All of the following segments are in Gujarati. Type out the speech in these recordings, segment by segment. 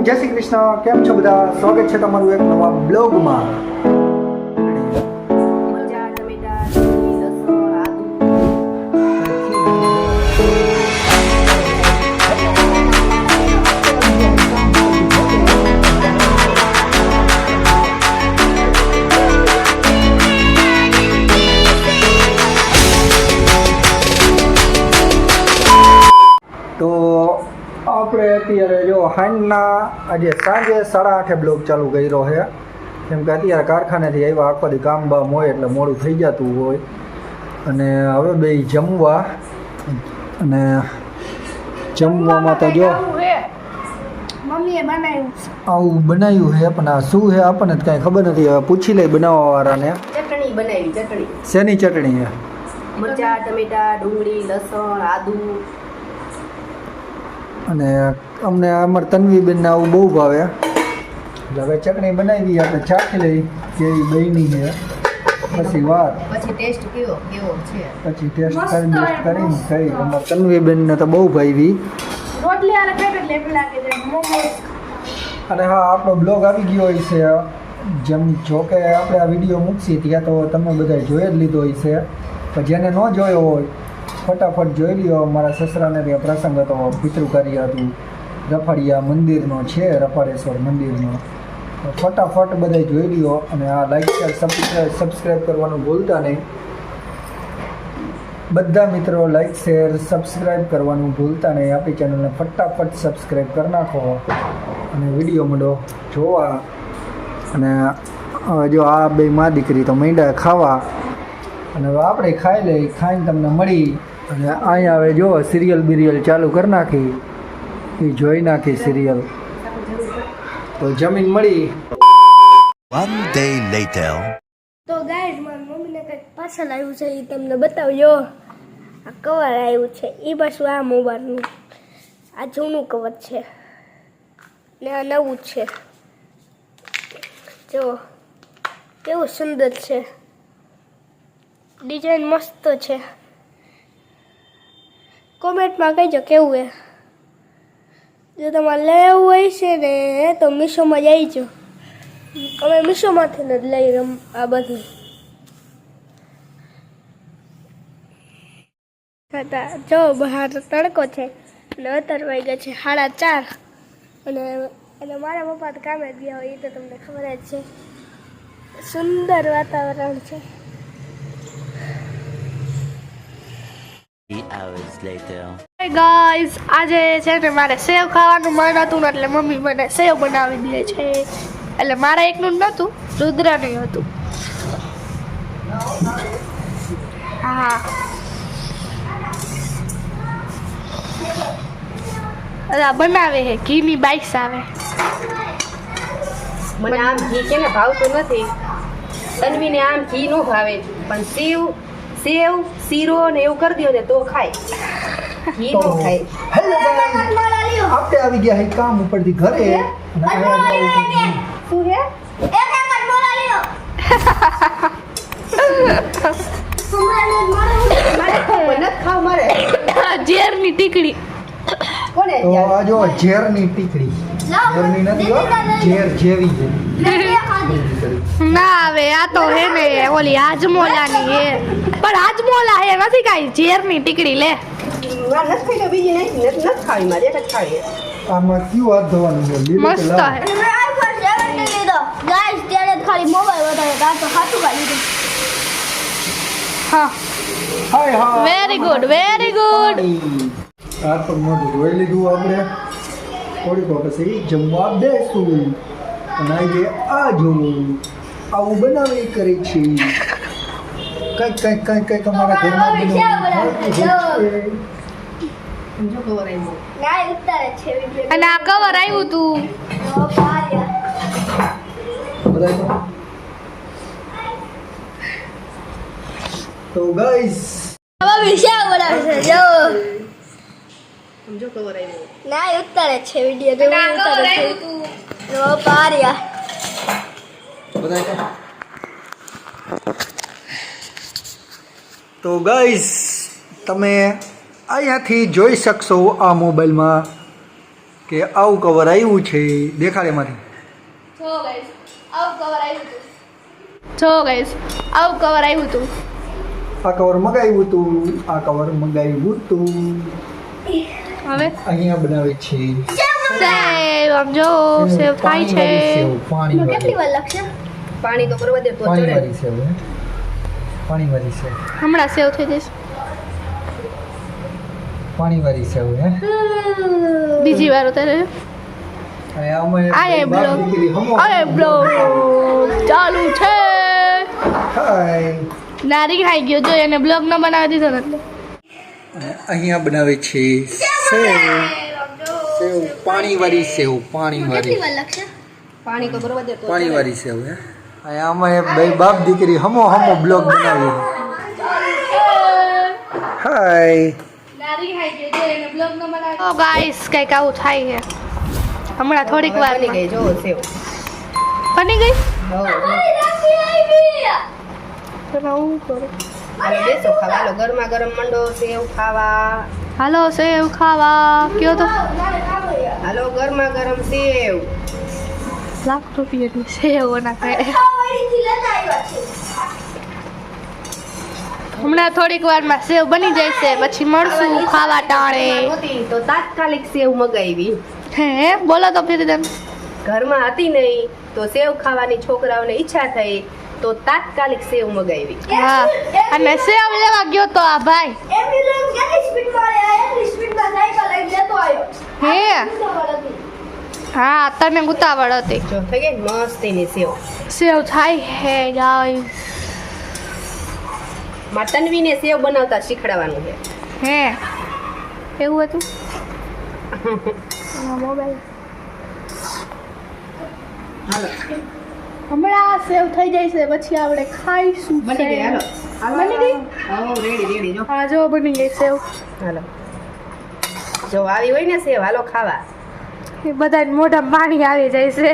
જય શ્રી કૃષ્ણ. કેમ છો બધા? સ્વાગત છે તમારું એક નવા બ્લોગમાં. તો આપણે અત્યારે જો આજે સાંજે 8:30 બ્લોગ ચાલુ કર્યો છે, કેમ કે અત્યારે કારખાનેથી આવ્યા, આખો દી કામ બામ હોય એટલે મોડું થઈ જતું હોય. અને હવે બે જમવા, અને જમવામાં તો જો મમ્મીએ બનાવ્યું આવું બનાવ્યું છે, પણ આ શું છે આપણને જ કાંઈ ખબર નથી. હવે પૂછી લઈ બનાવવાવાળાને. ચટણી બનાવી. ચટણી શેની ચટણી છે? મરચા, ટમેટા, ડુંગળી, લસણ, આદુ. અને અમને અમારે તન્વીબેનને આવું બહુ ભાવે, એટલે હવે ચટણી બનાવી આપણે ચાખી લઈ કેવી બની છે, પછી વાત પછી ટેસ્ટ કેવો છે, પછી ટેસ્ટ કરીને ખાઈ. અમારે તન્વીબેનને તો બહુ ભાવી. રોટલી આને ખાઈ એટલે એમ લાગે છે મોમોસ. અને હા, આપણો બ્લોગ આવી ગયો હોય છે, જેમ જો કે આપણે આ વિડીયો મૂકીએ ત્યાં તો તમે બધા જોઈ જ લીધો હોય છે, પણ જેને ન જોયો હોય ફટાફટ જોઈ લ્યો. મારા સસરાને ત્યાં પ્રસંગ હતો, પિતૃકાર્ય હતું, રફાડિયા મંદિરનો છે, રફાડેશ્વર મંદિરનો. તો ફટાફટ બધા જોઈ લ્યો, અને આ લાઈક શેર સબસ્ક્રાઈબ કરવાનું ભૂલતા નહીં. બધા મિત્રો લાઈક શેર સબસ્ક્રાઈબ કરવાનું ભૂલતા નહીં. આપણી ચેનલને ફટાફટ સબસ્ક્રાઈબ કરી નાખો અને વિડીયો મંડો જોવા. અને હવે જો આ બે મા દીકરી તો માંડ્યા ખાવા, અને હવે આપણે ખાઈ લઈ. ખાઈને તમને મળી, અને અહીંયા હવે જો સિરિયલ બિરિયલ ચાલુ કરી નાખી, એ જોઈ નાખી સિરિયલ. તો જમીન મળી. One day later. તો ગાઈઝ, મારી મમ્મીને કંઈક પાર્સલ આવ્યું છે, એ તમને બતાવજો. આ કવર આવ્યું છે, એ પાછું આ મોબાઈલનું. આ જૂનું કવર છે ને આ નવું છે. જો કેવું સુંદર છે, ડિઝાઇન મસ્ત છે. કોમેન્ટમાં કહેજો કેવું છે. જો તમારે લેવું હોય છે ને તો મીશોમાં જ આવી જાઓ. અમે મીશોમાંથી જ લઈ આ બધું. જો બહાર તડકો છે અને અત્યારે વાગ્યા છે 4:30. અને મારા પપ્પા તો કામે જ ગયા હોય, એ તો તમને ખબર જ છે. સુંદર વાતાવરણ છે. 3 hours later. Hey guys, આજે છે ને મારે સેવ ખાવાનું મન હતું ને, એટલે મમ્મી મને સેવ બનાવી દે છે. એટલે મારા એકનું નહોતું, રુદ્રાનું હતું. હા, અલા બનાવે હે, ઘીની બાઈસ આવે. મને આમ ઘી કે ને ભાવતું નથી. તન્વીને આમ ઘી નો ભાવે, પણ સેવ શીરો ને એવું કરી દો ને તો ખાય. ઘી નો ખાય. હેલો ગાઈસ, આપણે આવી ગયા હે કામ ઉપરથી ઘરે. શું હે? મને ખાવ મારે ઝેરની ટીકડી. કોને તો આ જો ઝેરની ટીકડી, ઝેરની નથી હો, ઝેર જેવી છે. ના આવે, આ તો હે ને ઓલી હાજમોલાની હે, પણ હાજમોલા હે નથી કાંઈ. ઝેરની ટીકડી લે. નથી ખાઈ તો બીજી નથી ખાવી, મારે એક જ ખાવી. આમાં કયું હાથ ધોવાનું છે? લીલું કે મસ્ત લાલ? હે. ગાઈસ, ત્યારે ખાલી મોબાઈલ વધારે, આ તો હાથું કાઢી. હા, હાય હાય. Very good, very good. આ તો મોઢું ધોઈ લીધું આપણે. થોડીક વાર પછી જમવા બેસું. અને આજે આ જોવું આવું બનાવી કરી છે. કંઈક અમારા ઘરમાં બનાવવાનું જો ખબર આવી. અને આ કવર આવ્યું તું. બધા. તો ગાઈસ, હવે વિશાળ બનાવે છે. જો સમજો ખબર આવી. ના ઉતારે છે વિડિયો. જો ઉતારે છે. જો પારિયા. બધા. તો ગાઈસ, તમે અહીંયાથી જોઈ શકશો આ મોબાઈલમાં કે આવું કવર આવ્યું છે દેખાડે માંથી જો ગાઈસ આવું કવર આવ્યું હતું આ કવર મગાવ્યું હતું હવે અહીંયા બનાવે છે સેવ આમ જો સેવ થાય છે પાણી વાર લાગશે પાણી તો કરવા દે તો ચડે. પાણીવાળી સેવ હે પાણીવાળી સેવ હમણાં સેવ થઈ જશે પાણીવાળી સેવ હે બીજી વાર ઉતારે અને આમાં આય બાપ બ્લોગ દીકરી હમો અરે બ્લોગ ચાલુ છે હાય નારી ખાઈ ગયો જો એને બ્લોગ ન બનાવી દીધો ને એટલે અને અહીંયા બનાવે છે સેવ પાણીવાળી સેવ પાણીવાળી પાણી તો કરવા દે તો પાણીવાળી સેવ હે અહીંયા અમે બે બાપ દીકરી હમો બ્લોગ બનાવી હાય નારી ખાઈ ગયો જો એને બ્લોગ ન બનાવી ઓ ગાઈસ કઈક આવું થાય છે હમણાં થોડીક વાર બની ગઈ જો સેવ. બની ગઈ હો તો હું કરું હાલો બેસો ખાવા. હાલો ગરમા ગરમ મંડો સેવ ખાવા. હાલો સેવ ખાવા કયો તો હાલો ગરમા ગરમ સેવ. લાખ રૂપિયાની સેવ નાખે હમણાં થોડીક વારમાં સેવ બની જશે પછી મળશું ખાવા ટાણે નહોતી તો તાત્કાલિક સેવ મગાવી. હે બોલો તો ફરી તમે ઘરમાં હતી નહીં તો સેવ ખાવાની છોકરાઓને ઈચ્છા થઈ તો તાત્કાલિક સેવ મગાવી. હા અને સેવ લેવા ગયો તો આ ભાઈ હે હા તને ઉતાવળ હતી જો થઈ ગઈ ને મસ્તીની સેવ. સેવ થાય હે ગાઈસ માં તન્વીને સેવ બનાવતા શીખડાવવાનું છે. હે એવું હતું મોબાઈલ હાલો હમણાં સેવ થઈ જાય છે પછી આપણે ખાઈશું બની ગઈ. હાલો હાલો બની ગઈ? હા રેડી જો. હા જો બની ગઈ સેવ હાલો જો આવી હોય ને સેવ હાલો ખાવા. એ બધા મોઢામાં પાણી આવી જાય છે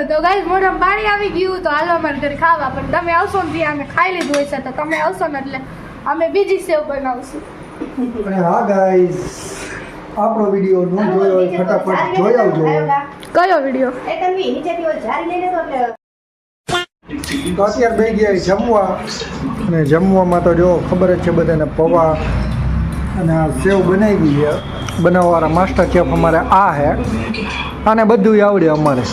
તો ગાઈસ મોઢામાં પાણી આવી ગયું તો હાલો અમારે ઘરે ખાવા પણ તમે આવશો ને ત્યાં અમે ખાઈ લીધું હોય છે તો તમે આવશો ને એટલે અમે બીજી સેવ બનાવશું અને હા ગાઈસ આપણો વિડીયો ન જોયો હોય ફટાફટ જોઈ આવજો કયો વિડીયો એ તન્વી નીચેથી ઓલ જારી લઈ લેતો એટલે તો અત્યારે બે ગયા જમવા અને જમવામાં તો જો ખબર જ છે બધાને પૌવા અને આ સેવ બનાવી છે બનાવવાળા માસ્ટર શેફ અમારે આ હે આને બધું આવડે અમારે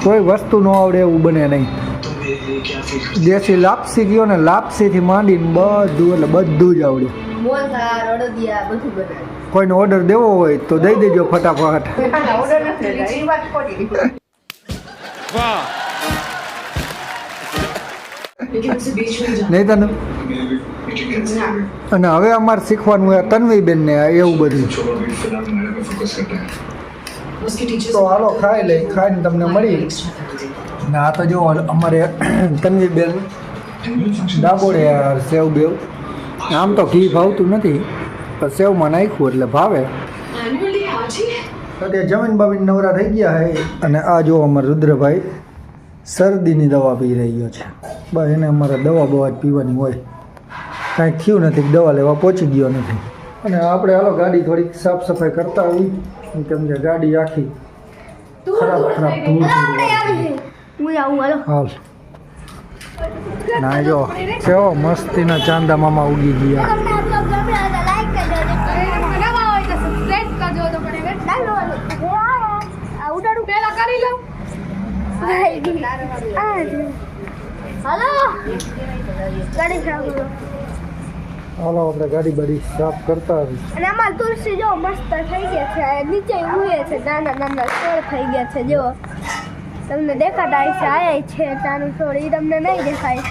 કોઈ વસ્તુ ન આવડે એવું બને નહીં દેશી લાપસી ગયો ને લાપસીથી માંડીને બધું એટલે બધું જ આવડે મોલધાર અડદિયા બધું બનાવે. કોઈને ઓર્ડર દેવો હોય તો દઈ દેજો ફટાફટ ઓર્ડર નથી લેતા, એ વાત ખોટી. નહીં તને અને હવે અમારે શીખવાનું હોય તન્વીબેનને એવું બધું તો હાલો ખાઈ લઈ ખાઈને તમને મળી ને આ તો જો અમારે તન્વીબેન ડાબોડે સેવ બેવ આમ તો ઘી ભાવતું નથી પણ સેવમાં નાખ્યું એટલે ભાવે તો તે જમીન બામીન નવરા થઈ ગયા હે અને આ જો અમારે રુદ્રભાઈ શરદીની દવા પી રહ્યો છે બસ એને અમારે દવા બવા જ પીવાની હોય કાંઈ થયું નથી દવા લેવા પહોંચી ગયો નથી અને આપણે હાલો ગાડી થોડીક સાફ સફાઈ કરતા હોઈ કેમ કે ગાડી આખી ખરાબ ધૂળ હાલ ના જો કેવો મસ્તીના ચાંદા મામા ઉગી ગયા હાલો આપણે ગાડી બાડી સાફ કરતા આવી અને અમાર તુલસી જો મસ્ત થઈ ગયા છે નીચે ઉગે છે નાના નાના છોડ થઈ ગયા છે જો તમને દેખાતા હશે આયા છે નાનું છોડ એ તમને નહીં દેખાય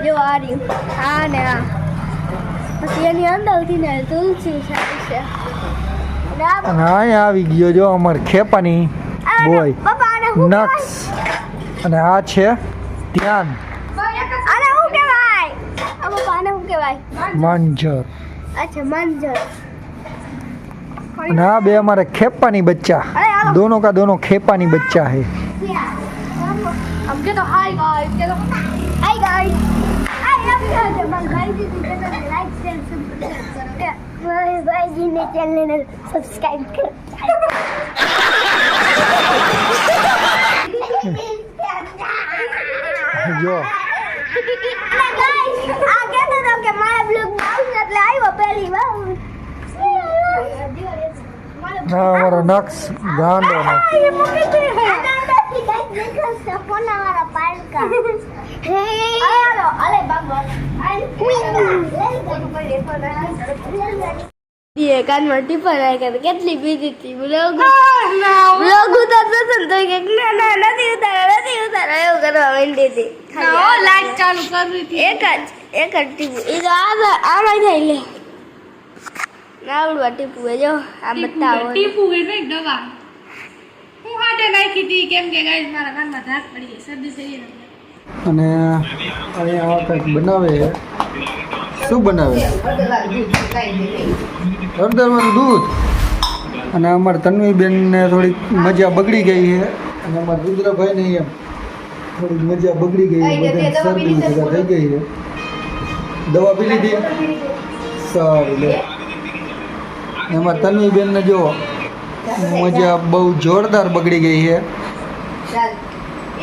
જો આ રહ્યું આ ને આ પછી એની અંદરથી ને તુલસી છે અને આ અને અહીંયા આવી ગયો જો અમારે ખેપાની બોય પપ્પા આને હું નક્સ અને આ છે ધ્યાન આને હું કહેવાય આ પપ્પા આને હું કહેવાય માંજર અચ્છા મંજર અને આ બે हमारे खेपानी बच्चा दोनों का दोनों खेपानी बच्चा है हम के तो हाय गाइस के तो hi guys I love you जब भाई जी चैनल लाइक शेयर सब्सक्राइब करोगे ભાઈજીને ચેનલને સબસ્ક્રાઇબ કરો. જો આ કહેતો હતો કે મારા બ્લોગ આવશે એટલે આવ્યો પહેલી વાર. હા અમારો નક્ષ ગાંડો ને ये काનમાં ટીપા નાખ્યા કેટલી બીજી હતી બ્લોગ ઉતારતો હતો ને તો કે ના નથી ઉતારો એવું કરવા માંડી હતી. લાઈટ ચાલુ કરવી હતી. એક જ ટીપું એ તો આમાં થાય લે નાવડવા ટીપું એ જો આ બતાવો ટીપુ એ નહીં દવા હું હાટે નાખી હતી કેમ કે ગાઈસ મારા કાનમાં ધાક પડી ગઈ શરદી થઈ ગઈ. અને અહીંયા આ કંઈક બનાવે છે. શું બનાવે? હળદરવાળું દૂધ. અને અમારા તન્વીબેનને થોડીક મજા બગડી ગઈ છે અને અમારા રુદ્રભાઈને એમ થોડીક મજા બગડી ગઈ છે. બધાને શરદી બધા થઈ ગઈ છે. દવા પી લીધી? સારું લે. એમાં તન્વીબેનને જો મજા બહુ જોરદાર બગડી ગઈ છે.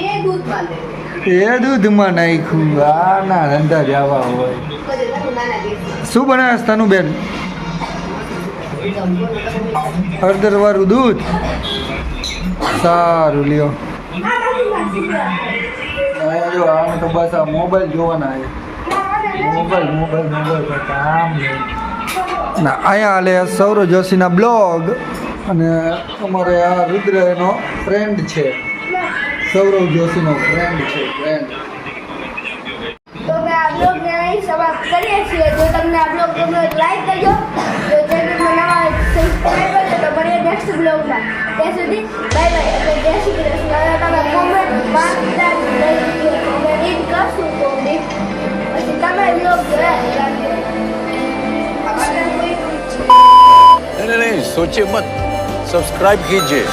એ દૂધ બાંધે એ દૂધમાં નાખ્યું. આના ધંધા જ આવા હોય. શું બનાવે તનુબેન? હળદરવાળું દૂધ. સારું લ્યો. અહીંયા જો આમ તો બસ આ મોબાઈલ જોવાના છે. મોબાઈલ કામ નહીં. અને અહીંયા હાલે સૌરવ જોશીના બ્લોગ. અને અમારે આ રુદ્ર એનો ફ્રેન્ડ છે. સૌરવ જોશીનો ફ્રેન્ડ છે. તો અમે આ બ્લોગને અહીં સમાપ્ત કરીએ છીએ. જો તમને આ બ્લોગ ગમ્યો તો લાઈક કરજો. જો ચેનલમાં નવા સબસ્ક્રાઈબ કરજો તો મળીએ નેક્સ્ટ બ્લોગમાં. ત્યાં સુધી બાય બાય અને જય શ્રી કૃષ્ણ. અને તમે કોમેન્ટ માગતા જ રહેજો. અમે રીડ કરશું કોમેન્ટ પછી તમે બ્લોગ જોયા नहीं सोचिए मत सब्सक्राइब कीजिए